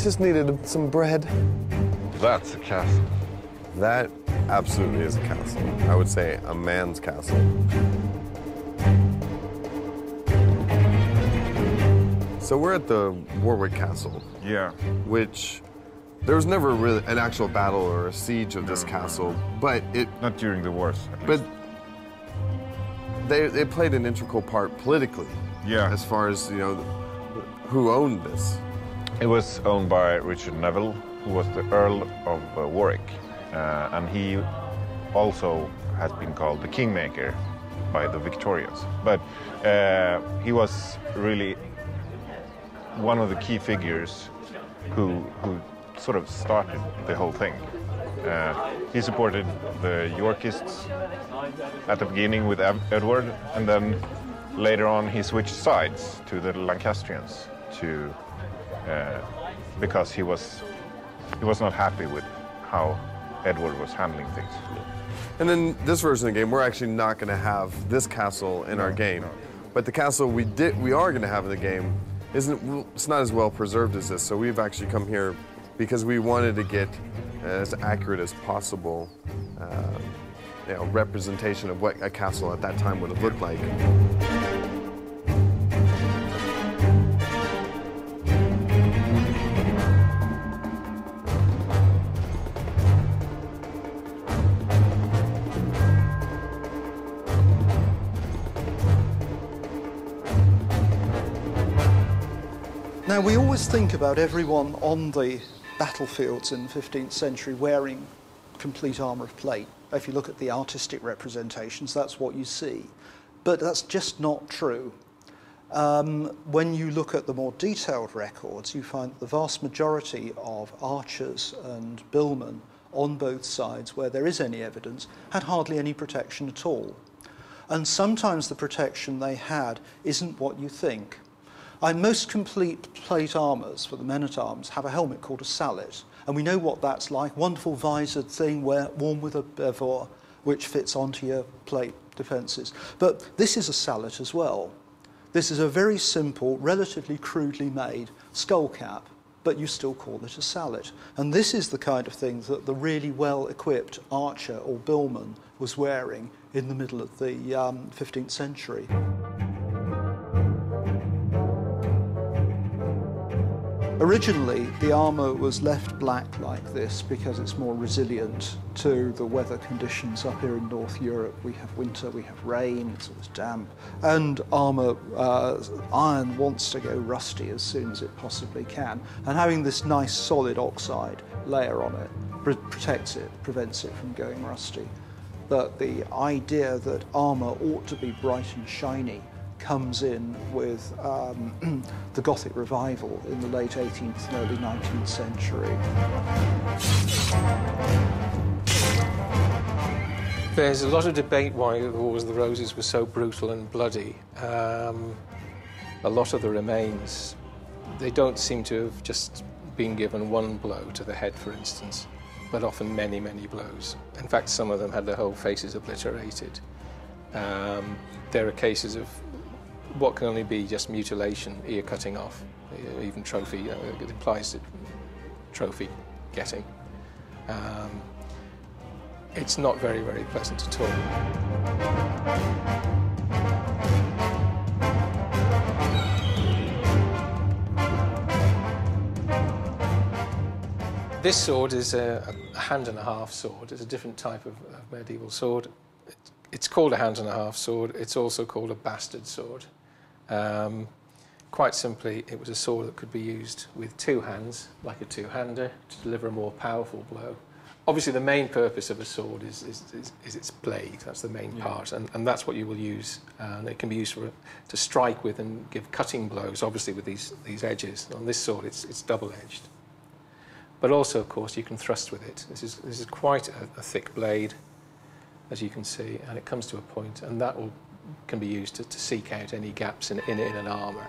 just needed some bread. That's a castle. That absolutely is a castle. I would say a man's castle. So we're at the Warwick Castle. Yeah. Which there was never really an actual battle or a siege of this castle, but it... Not during the wars. But they played an integral part politically. Yeah. As far as, you know, who owned this. It was owned by Richard Neville, who was the Earl of Warwick. And he also has been called the Kingmaker by the Victorians. But he was really one of the key figures who sort of started the whole thing. He supported the Yorkists at the beginning with Edward, and then later on he switched sides to the Lancastrians because he was not happy with how Edward was handling things. And then this version of the game, we're actually not going to have this castle in our game. No. But the castle we are going to have in the game it's not as well preserved as this. So we've actually come here because we wanted to get as accurate as possible representation of what a castle at that time would have looked like. Now, we always think about everyone on the battlefields in the 15th century wearing complete armour of plate. If you look at the artistic representations, that's what you see. But that's just not true. When you look at the more detailed records, you find that the vast majority of archers and billmen on both sides, where there is any evidence, had hardly any protection at all. And sometimes the protection they had isn't what you think. Most complete plate armours for the men-at-arms have a helmet called a sallet, and we know what that's like, wonderful visored thing worn with a bevel which fits onto your plate defences. But this is a sallet as well. This is a very simple, relatively crudely made skull cap, but you still call it a sallet. And this is the kind of thing that the really well-equipped archer or billman was wearing in the middle of the 15th century. Originally, the armour was left black like this because it's more resilient to the weather conditions up here in North Europe. We have winter, we have rain, it's always damp, and armour, iron wants to go rusty as soon as it possibly can. And having this nice solid oxide layer on it protects it, prevents it from going rusty. But the idea that armour ought to be bright and shiny comes in with the Gothic revival in the late 18th and early 19th century. There's a lot of debate why the Wars of the Roses were so brutal and bloody. A lot of the remains, they don't seem to have just been given one blow to the head, for instance, but often many, many blows. In fact, some of them had their whole faces obliterated. There are cases of what can only be just mutilation, ear cutting off, even trophy, it implies trophy getting. It's not very, very pleasant at all. This sword is a hand-and-a-half sword. It's a different type of medieval sword. It's called a hand-and-a-half sword. It's also called a bastard sword. Quite simply, it was a sword that could be used with two hands, like a two-hander, to deliver a more powerful blow. Obviously, the main purpose of a sword is its blade. That's the main part, and that's what you will use. And it can be used to strike with and give cutting blows, obviously with these edges. On this sword, it's double-edged. But also, of course, you can thrust with it. This is quite a thick blade, as you can see, and it comes to a point, and that can be used to seek out any gaps in an armour.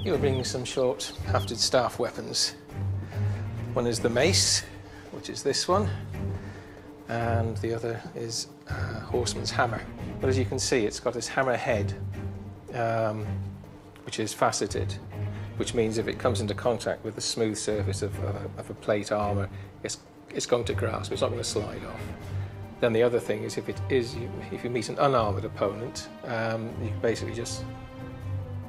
Here we're bringing some short hafted staff weapons. One is the mace, which is this one, and the other is a horseman's hammer. But as you can see, it's got this hammer head, which is faceted, which means if it comes into contact with the smooth surface of a plate armour, it's going to grasp, it's not going to slide off. Then the other thing is if you meet an unarmoured opponent, you can basically just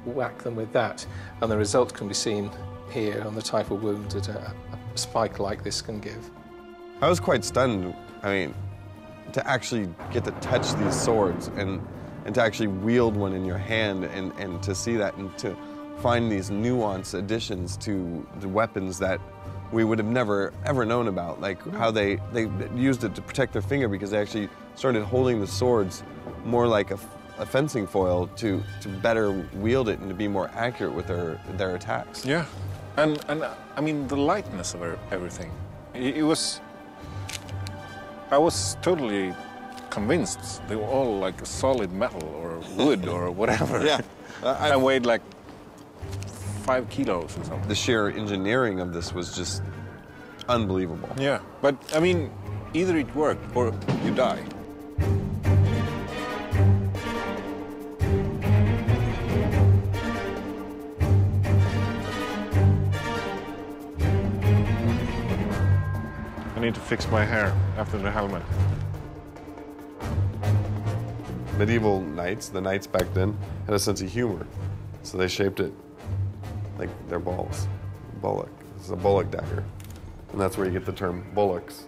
whack them with that, and the result can be seen here on the type of wound that a spike like this can give. I was quite stunned. I mean, to actually get to touch these swords and to actually wield one in your hand and to see that and to find these nuanced additions to the weapons that we would have never ever known about, like how they used it to protect their finger because they actually started holding the swords more like a fencing foil to better wield it and to be more accurate with their attacks. Yeah, and I mean the lightness of everything. It was. I was totally convinced they were all like solid metal or wood or whatever. Yeah, I weighed like 5 kilos or something. The sheer engineering of this was just unbelievable. Yeah, but I mean, either it worked or you die. I need to fix my hair after the helmet. Medieval knights, the knights back then, had a sense of humor, so they shaped it like their balls. Bullock. This is a bullock dagger, and that's where you get the term bullocks.